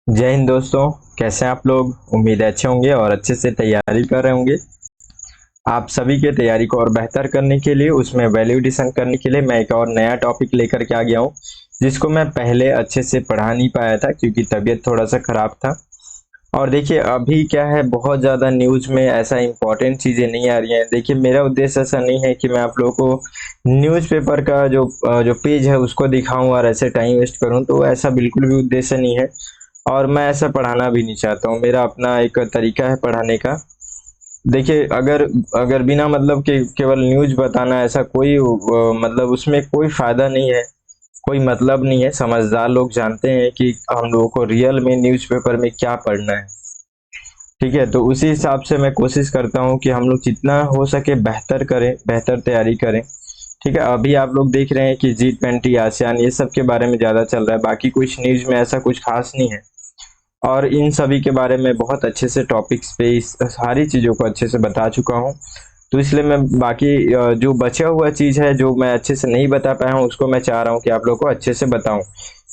जय हिंद दोस्तों। कैसे हैं आप लोग? उम्मीद है अच्छे होंगे और अच्छे से तैयारी कर रहे होंगे। आप सभी के तैयारी को और बेहतर करने के लिए, उसमें वैल्यू एडिशन करने के लिए मैं एक और नया टॉपिक लेकर के आ गया हूँ, जिसको मैं पहले अच्छे से पढ़ा नहीं पाया था क्योंकि तबीयत थोड़ा सा खराब था। और देखिए अभी क्या है, बहुत ज़्यादा न्यूज़ में ऐसा इंपॉर्टेंट चीज़ें नहीं आ रही हैं। देखिए मेरा उद्देश्य ऐसा नहीं है कि मैं आप लोगों को न्यूज़पेपर का जो पेज है उसको दिखाऊं और ऐसे टाइम वेस्ट करूं, तो ऐसा बिल्कुल भी उद्देश्य नहीं है। और मैं ऐसा पढ़ाना भी नहीं चाहता हूँ। मेरा अपना एक तरीका है पढ़ाने का। देखिए अगर अगर बिना मतलब के केवल न्यूज़ बताना, ऐसा कोई मतलब उसमें कोई फायदा नहीं है, कोई मतलब नहीं है। समझदार लोग जानते हैं कि हम लोगों को रियल में न्यूज़पेपर में क्या पढ़ना है। ठीक है, तो उसी हिसाब से मैं कोशिश करता हूँ कि हम लोग जितना हो सके बेहतर करें, बेहतर तैयारी करें। ठीक है, अभी आप लोग देख रहे हैं कि G20 आसियान ये सब के बारे में ज़्यादा चल रहा है, बाकी कुछ न्यूज़ में ऐसा कुछ खास नहीं है। और इन सभी के बारे में बहुत अच्छे से टॉपिक्स पे इस सारी चीज़ों को अच्छे से बता चुका हूँ। तो इसलिए मैं बाकी जो बचा हुआ चीज़ है, जो मैं अच्छे से नहीं बता पाया हूँ, उसको मैं चाह रहा हूँ कि आप लोग को अच्छे से बताऊँ,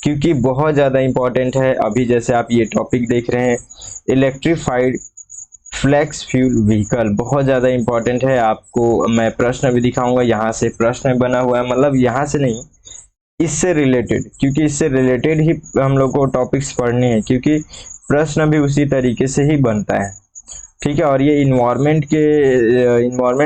क्योंकि बहुत ज़्यादा इम्पोर्टेंट है। अभी जैसे आप ये टॉपिक देख रहे हैं, इलेक्ट्रीफाइड फ्लेक्स फ्यूल व्हीकल, बहुत ज़्यादा इम्पोर्टेंट है। आपको मैं प्रश्न भी दिखाऊंगा, यहाँ से प्रश्न बना हुआ है, मतलब यहाँ से नहीं, इससे रिलेटेड, क्योंकि इससे रिलेटेड ही हम लोग को टॉपिक्स पढ़ने हैं, क्योंकि प्रश्न भी उसी तरीके से ही बनता है। ठीक है, और ये इन्वायरमेंट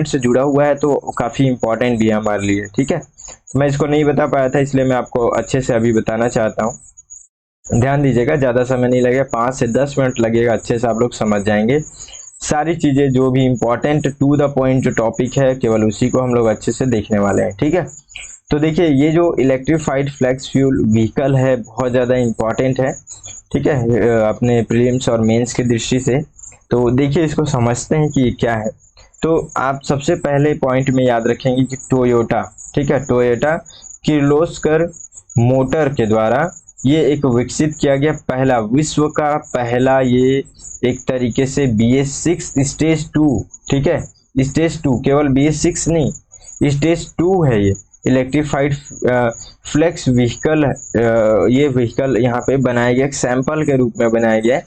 से जुड़ा हुआ है, तो काफ़ी इम्पोर्टेंट भी है हमारे लिए। ठीक है, तो मैं इसको नहीं बता पाया था, इसलिए मैं आपको अच्छे से अभी बताना चाहता हूँ। ध्यान दीजिएगा, ज़्यादा समय नहीं लगेगा, 5 से 10 मिनट लगेगा, अच्छे से आप लोग समझ जाएंगे। सारी चीज़ें जो भी इम्पोर्टेंट टू द पॉइंट जो टॉपिक है, केवल उसी को हम लोग अच्छे से देखने वाले हैं। ठीक है, तो देखिए ये जो इलेक्ट्रीफाइड फ्लेक्स फ्यूल व्हीकल है, बहुत ज़्यादा इम्पॉर्टेंट है। ठीक है, अपने प्रीलिम्स और मेंस की दृष्टि से। तो देखिए इसको समझते हैं कि ये क्या है। तो आप सबसे पहले पॉइंट में याद रखेंगे कि टोयोटा, ठीक है, टोयोटा किर्लोस्कर मोटर के द्वारा ये एक विकसित किया गया पहला, विश्व का पहला, ये एक तरीके से BS6 स्टेज 2। ठीक है, स्टेज 2, केवल BS6 नहीं, स्टेज 2 है ये इलेक्ट्रीफाइड फ्लेक्स व्हीकल। ये व्हीकल यहाँ पे बनाया गया, एक सैंपल के रूप में बनाया गया है।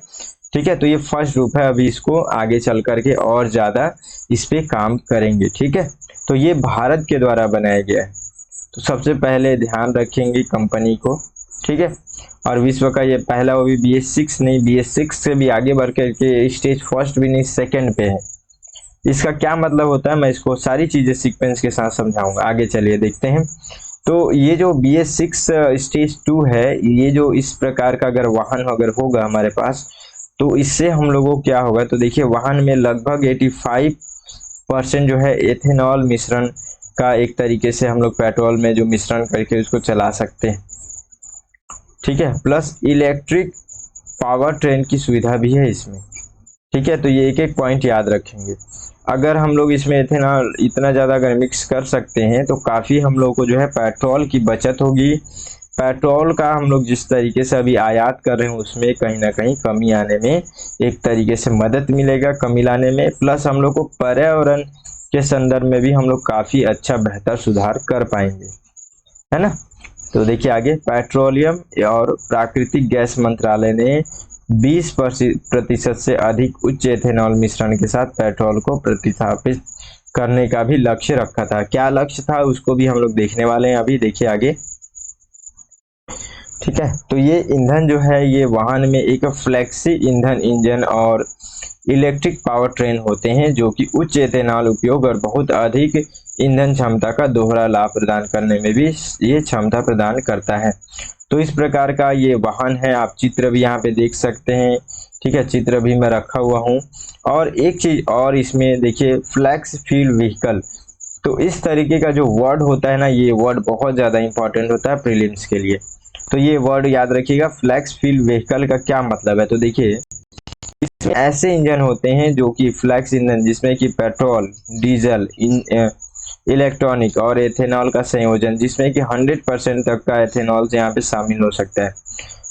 ठीक है, तो ये फर्स्ट रूप है, अभी इसको आगे चल करके और ज़्यादा इस पे काम करेंगे। ठीक है, तो ये भारत के द्वारा बनाया गया है, तो सबसे पहले ध्यान रखेंगे कंपनी को। ठीक है, और विश्व का ये पहला, वो भी BS6 नहीं, BS6 से भी आगे बढ़ करके स्टेज फर्स्ट भी नहीं, सेकंड पे है। इसका क्या मतलब होता है, मैं इसको सारी चीज़ें सीक्वेंस के साथ समझाऊंगा। आगे चलिए देखते हैं। तो ये जो BS6 स्टेज 2 है, ये जो इस प्रकार का अगर वाहन अगर होगा हमारे पास, तो इससे हम लोगों को क्या होगा, तो देखिए वाहन में लगभग 85% जो है एथेनॉल मिश्रण का, एक तरीके से हम लोग पेट्रोल में जो मिश्रण करके उसको चला सकते हैं। ठीक है, प्लस इलेक्ट्रिक पावर ट्रेन की सुविधा भी है इसमें। ठीक है, तो ये एक एक पॉइंट याद रखेंगे। अगर हम लोग इसमें इथेनॉल इतना ज़्यादा अगर मिक्स कर सकते हैं, तो काफ़ी हम लोग को जो है पेट्रोल की बचत होगी। पेट्रोल का हम लोग जिस तरीके से अभी आयात कर रहे हैं, उसमें कहीं ना कहीं कमी आने में एक तरीके से मदद मिलेगा, कमी लाने में। प्लस हम लोग को पर्यावरण के संदर्भ में भी हम लोग काफ़ी अच्छा बेहतर सुधार कर पाएंगे, है ना। तो देखिए आगे, पेट्रोलियम और प्राकृतिक गैस मंत्रालय ने 20% से अधिक उच्च एथेनॉल मिश्रण के साथ पेट्रोल को प्रतिस्थापित करने का भी लक्ष्य रखा था। क्या लक्ष्य था उसको भी हम लोग देखने वाले हैं अभी, देखिए आगे। ठीक है, तो ये ईंधन जो है, ये वाहन में एक फ्लेक्सी ईंधन इंजन और इलेक्ट्रिक पावर ट्रेन होते हैं, जो कि उच्च एथेनॉल उपयोग और बहुत अधिक ईंधन क्षमता का दोहरा लाभ प्रदान करने में भी ये क्षमता प्रदान करता है। तो इस प्रकार का ये वाहन है, आप चित्र भी यहाँ पे देख सकते हैं। ठीक है, चित्र भी मैं रखा हुआ हूँ। और एक चीज और इसमें देखिए, फ्लैक्स फ्यूल व्हीकल, तो इस तरीके का जो वर्ड होता है ना, ये वर्ड बहुत ज़्यादा इंपॉर्टेंट होता है प्रीलिम्स के लिए। तो ये वर्ड याद रखिएगा, फ्लैक्स फ्यूल व्हीकल का क्या मतलब है। तो देखिए इसमें ऐसे इंजन होते हैं जो कि फ्लैक्स इंजन, जिसमें कि पेट्रोल, डीजल, इलेक्ट्रॉनिक और एथेनॉल का संयोजन, जिसमें कि 100% तक का एथेनॉल यहाँ पे शामिल हो सकता है,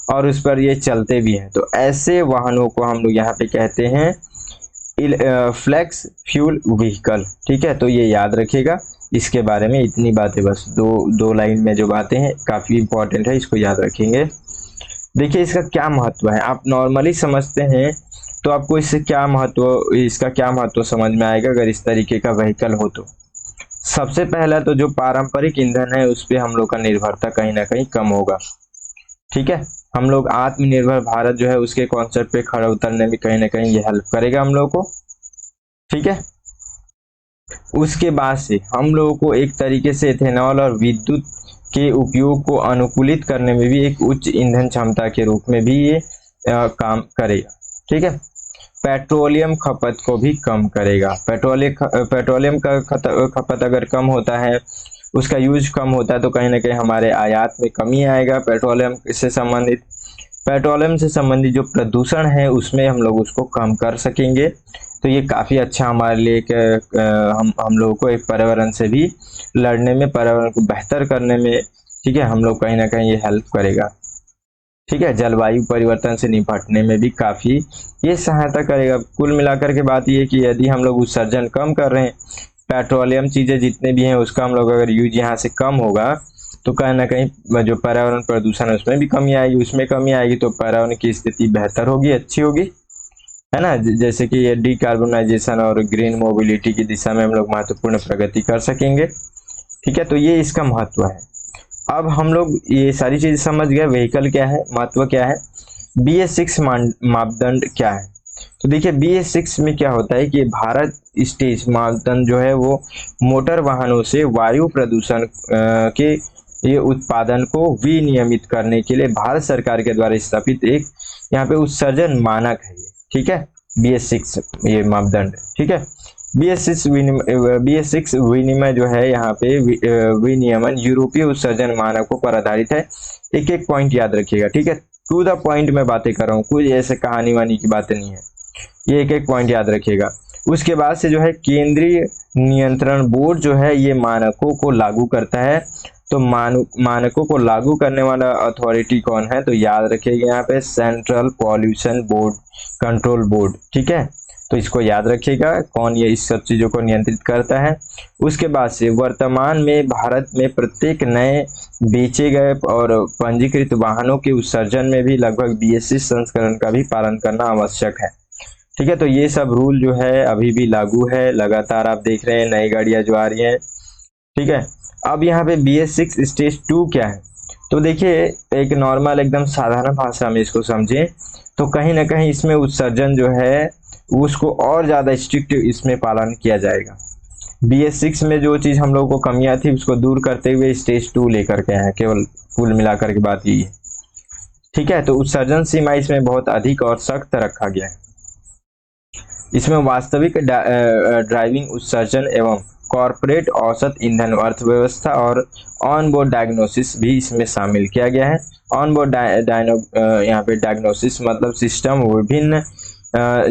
और उस पर ये चलते भी हैं। तो ऐसे वाहनों को हम लोग यहाँ पे कहते हैं फ्लैक्स फ्यूल व्हीकल। ठीक है, तो ये याद रखिएगा। इसके बारे में इतनी बातें, बस दो दो लाइन में जो बातें हैं, काफ़ी इंपॉर्टेंट है, इसको याद रखेंगे। देखिए इसका क्या महत्व है, आप नॉर्मली समझते हैं तो आपको इससे क्या महत्व, इसका क्या महत्व समझ में आएगा अगर इस तरीके का व्हीकल हो तो। सबसे पहला तो जो पारंपरिक ईंधन है उस पे हम लोग का निर्भरता कहीं ना कहीं कम होगा। ठीक है, हम लोग आत्मनिर्भर भारत जो है उसके कॉन्सेप्ट पे खड़ा उतरने में कहीं ना कहीं ये हेल्प करेगा हम लोग को। ठीक है, उसके बाद से हम लोगों को एक तरीके से इथेनॉल और विद्युत के उपयोग को अनुकूलित करने में भी एक उच्च ईंधन क्षमता के रूप में भी ये काम करेगा। ठीक है, पेट्रोलियम खपत को भी कम करेगा। पेट्रोलियम का खपत अगर कम होता है, उसका यूज कम होता है तो कहीं ना कहीं हमारे आयात में कमी आएगा। पेट्रोलियम से संबंधित जो प्रदूषण है उसमें हम लोग उसको कम कर सकेंगे। तो ये काफ़ी अच्छा हमारे लिए एक हम लोगों को एक पर्यावरण से भी लड़ने में, पर्यावरण को बेहतर करने में, ठीक है, हम लोग कहीं ना कहीं ये हेल्प करेगा। ठीक है, जलवायु परिवर्तन से निपटने में भी काफ़ी ये सहायता करेगा। कुल मिलाकर के बात ये कि यदि हम लोग उत्सर्जन कम कर रहे हैं, पेट्रोलियम चीज़ें जितने भी हैं उसका हम लोग अगर यूज यहाँ से कम होगा तो कहीं ना कहीं जो पर्यावरण प्रदूषण है उसमें भी कमी आएगी, उसमें कमी आएगी तो पर्यावरण की स्थिति बेहतर होगी, अच्छी होगी, है ना। जैसे कि ये डिकार्बोनाइजेशन और ग्रीन मोबिलिटी की दिशा में हम लोग महत्वपूर्ण प्रगति कर सकेंगे। ठीक है, तो ये इसका महत्व है। अब हम लोग ये सारी चीज समझ गए, व्हीकल क्या है, महत्व क्या है, BS6 मापदंड क्या है। तो देखिए BS6 में क्या होता है कि भारत स्टेज मापदंड जो है वो मोटर वाहनों से वायु प्रदूषण के ये उत्पादन को विनियमित करने के लिए भारत सरकार के द्वारा स्थापित एक यहाँ पे उत्सर्जन मानक है ये। ठीक है, BS6 ये मापदंड। ठीक है, BS6 विनिमय जो है यहाँ पे विनियमन यूरोपीय उत्सर्जन मानकों पर आधारित है। एक एक पॉइंट याद रखिएगा। ठीक है, टू द पॉइंट में बातें कर रहा हूँ, कुछ ऐसे कहानी वानी की बातें नहीं है, ये एक एक पॉइंट याद रखिएगा। उसके बाद से जो है केंद्रीय नियंत्रण बोर्ड जो है ये मानकों को लागू करता है। तो मानकों को लागू करने वाला अथॉरिटी कौन है, तो याद रखिएगा यहाँ पे central pollution board control board. ठीक है, तो इसको याद रखिएगा कौन ये इस सब चीज़ों को नियंत्रित करता है। उसके बाद से वर्तमान में भारत में प्रत्येक नए बेचे गए और पंजीकृत वाहनों के उत्सर्जन में भी लगभग BS6 संस्करण का भी पालन करना आवश्यक है। ठीक है, तो ये सब रूल जो है अभी भी लागू है, लगातार आप देख रहे हैं नई गाड़ियां जो आ रही हैं। ठीक है, अब यहाँ पे BS6 स्टेज 2 क्या है, तो देखिए एक नॉर्मल एकदम साधारण भाषा में इसको समझें तो कहीं ना कहीं इसमें उत्सर्जन जो है उसको और ज़्यादा स्ट्रिक्ट इसमें पालन किया जाएगा। BS6 में जो चीज़ हम लोग को कमियां थी उसको दूर करते हुए स्टेज 2 लेकर के आए, केवल कुल मिलाकर की बात यही है। ठीक है, तो उत्सर्जन सीमा इसमें बहुत अधिक और सख्त रखा गया है। इसमें वास्तविक ड्राइविंग उत्सर्जन एवं कॉर्पोरेट औसत ईंधन अर्थव्यवस्था और ऑन बोर्ड डायग्नोसिस भी इसमें शामिल किया गया है। ऑन बोर्ड यहाँ पे डायग्नोसिस मतलब सिस्टम विभिन्न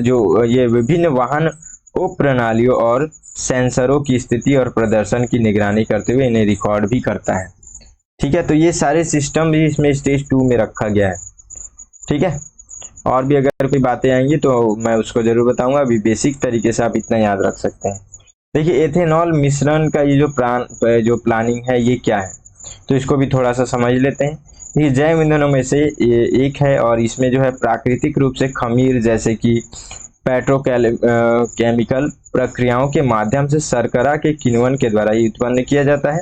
जो ये विभिन्न वाहन उप प्रणालियों और सेंसरों की स्थिति और प्रदर्शन की निगरानी करते हुए इन्हें रिकॉर्ड भी करता है। ठीक है, तो ये सारे सिस्टम भी इसमें स्टेज 2 में रखा गया है। ठीक है, और भी अगर कोई बातें आएंगी तो मैं उसको जरूर बताऊंगा, अभी बेसिक तरीके से आप इतना याद रख सकते हैं। देखिए एथेनॉल मिश्रण का ये जो प्लानिंग है ये क्या है, तो इसको भी थोड़ा सा समझ लेते हैं। ये जैव ईंधनों में से एक है और इसमें जो है प्राकृतिक रूप से खमीर जैसे कि पेट्रोकेमिकल प्रक्रियाओं के माध्यम से शर्करा के किण्वन के द्वारा ये उत्पन्न किया जाता है।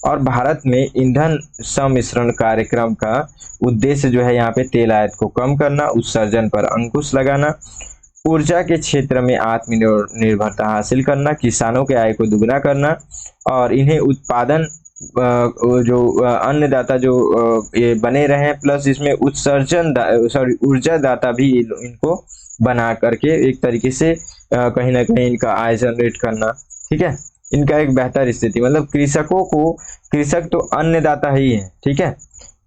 और भारत में ईंधन सम्मिश्रण कार्यक्रम का उद्देश्य जो है यहाँ पे तेल आयात को कम करना, उत्सर्जन पर अंकुश लगाना, ऊर्जा के क्षेत्र में आत्मनिर्भरता हासिल करना, किसानों के आय को दुगना करना और इन्हें उत्पादन जो अन्नदाता जो ये बने रहे, प्लस इसमें ऊर्जा दाता भी इनको बना करके एक तरीके से कहीं ना कहीं इनका आय जनरेट करना। ठीक है, इनका एक बेहतर स्थिति मतलब कृषक तो अन्नदाता ही है। ठीक है,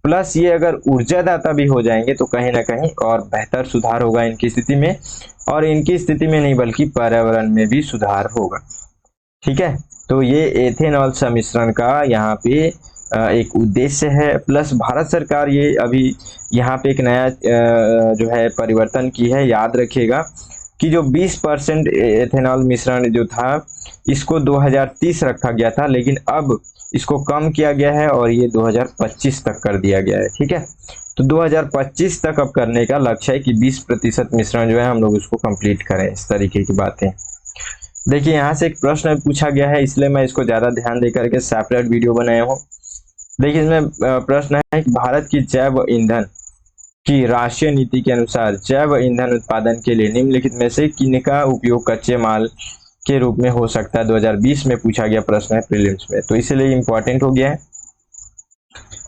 प्लस ये अगर ऊर्जा दाता भी हो जाएंगे तो कहीं ना कहीं और बेहतर सुधार होगा इनकी स्थिति में, और इनकी स्थिति में नहीं बल्कि पर्यावरण में भी सुधार होगा। ठीक है, तो ये एथेनॉल सम्मिश्रण का यहाँ पे एक उद्देश्य है। प्लस भारत सरकार ये अभी यहाँ पे एक नया जो है परिवर्तन की है, याद रखिएगा कि जो 20% एथेनॉल मिश्रण जो था इसको 2030 रखा गया था, लेकिन अब इसको कम किया गया है और ये 2025 तक कर दिया गया है। ठीक है, तो 2025 तक अब करने का लक्ष्य है कि 20% मिश्रण जो है हम लोग उसको कंप्लीट करें। इस तरीके की बातें। देखिए यहाँ से एक प्रश्न पूछा गया है, इसलिए मैं इसको ज्यादा ध्यान दे करके सेपरेट वीडियो बनाया हूँ। देखिए इसमें प्रश्न है कि भारत की जैव ईंधन की राष्ट्रीय नीति के अनुसार जैव ईंधन उत्पादन के लिए निम्नलिखित में से किनका उपयोग कच्चे माल के रूप में हो सकता है। 2020 में पूछा गया प्रश्न है प्रीलिम्स में, तो इसलिए इम्पोर्टेंट हो गया है।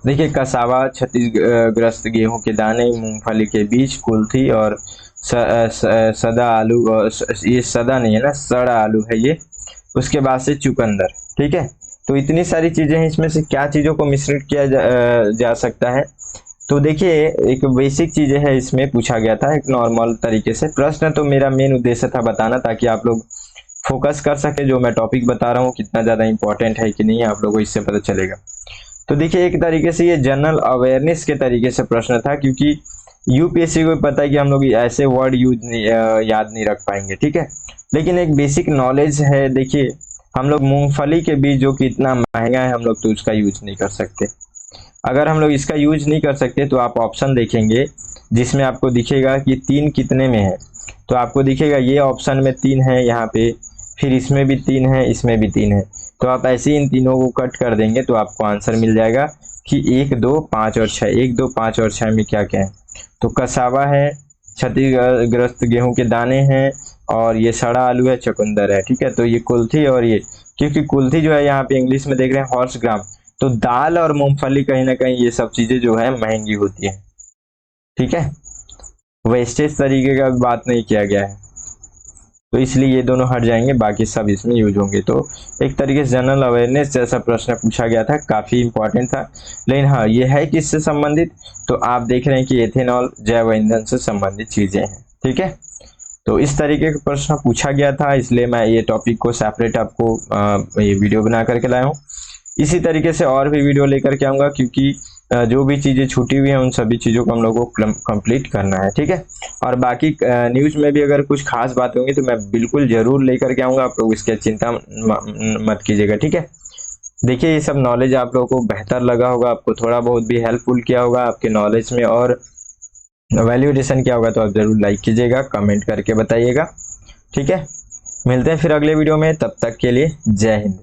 देखिए कसावा, क्षतिग्रस्त गेहूं के दाने, मूंगफली के बीज, कुल्थी और सदा आलू, और ये सदा नहीं है ना, सड़ा आलू है ये। उसके बाद से चुकंदर। ठीक है, तो इतनी सारी चीजें हैं, इसमें से क्या चीजों को मिश्रित किया जा सकता है। तो देखिए एक बेसिक चीजें है इसमें पूछा गया था एक नॉर्मल तरीके से प्रश्न। तो मेरा मेन उद्देश्य था बताना, ताकि आप लोग फोकस कर सके जो मैं टॉपिक बता रहा हूँ कितना ज्यादा इंपॉर्टेंट है कि नहीं है, आप लोगों को इससे पता चलेगा। तो देखिए एक तरीके से ये जनरल अवेयरनेस के तरीके से प्रश्न था, क्योंकि यूपीएससी को पता है कि हम लोग ऐसे वर्ड याद नहीं रख पाएंगे। ठीक है, लेकिन एक बेसिक नॉलेज है। देखिए हम लोग मूंगफली के बीज जो कि इतना महंगा है, हम लोग तो उसका यूज नहीं कर सकते। अगर हम लोग इसका यूज नहीं कर सकते तो आप ऑप्शन देखेंगे जिसमें आपको दिखेगा कि 3 कितने में है। तो आपको दिखेगा ये ऑप्शन में 3 है यहाँ पे, फिर इसमें भी 3 है, इसमें भी 3 है। तो आप ऐसे ही इन तीनों को कट कर देंगे तो आपको आंसर मिल जाएगा कि 1, 2, 5 और 6। 1, 2, 5 और 6 में क्या क्या है। तो कसावा है, क्षतिग्रस्त गेहूं के दाने हैं, और ये सड़ा आलू है, चुकंदर है। ठीक है, तो ये कुल्थी और ये, क्योंकि कुल्थी जो है यहाँ पे इंग्लिश में देख रहे हैं हॉर्स ग्राम। तो दाल और मूंगफली कहीं ना कहीं ये सब चीजें जो है महंगी होती है। ठीक है, वेस्टेज तरीके का बात नहीं किया गया है, तो इसलिए ये दोनों हट जाएंगे, बाकी सब इसमें यूज होंगे। तो एक तरीके से जनरल अवेयरनेस जैसा प्रश्न पूछा गया था, काफी इंपॉर्टेंट था। लेकिन हाँ, ये है किससे संबंधित, तो आप देख रहे हैं कि एथेनॉल जैव ईंधन से संबंधित चीजें हैं। ठीक है, तो इस तरीके का प्रश्न पूछा गया था, इसलिए मैं ये टॉपिक को सेपरेट आपको ये वीडियो बना करके लाया हूँ। इसी तरीके से और भी वीडियो लेकर के आऊंगा, क्योंकि जो भी चीजें छूटी हुई हैं उन सभी चीजों को हम लोग को कंप्लीट करना है। ठीक है, और बाकी न्यूज में भी अगर कुछ खास बात होंगी तो मैं बिल्कुल जरूर लेकर के आऊंगा, आप लोग इसकी चिंता मत कीजिएगा। ठीक है, देखिए ये सब नॉलेज आप लोगों को बेहतर लगा होगा, आपको थोड़ा बहुत भी हेल्पफुल किया होगा आपके नॉलेज में, और वैल्यूएशन किया होगा तो आप जरूर लाइक कीजिएगा, कमेंट करके बताइएगा। ठीक है, मिलते हैं फिर अगले वीडियो में, तब तक के लिए जय हिंद।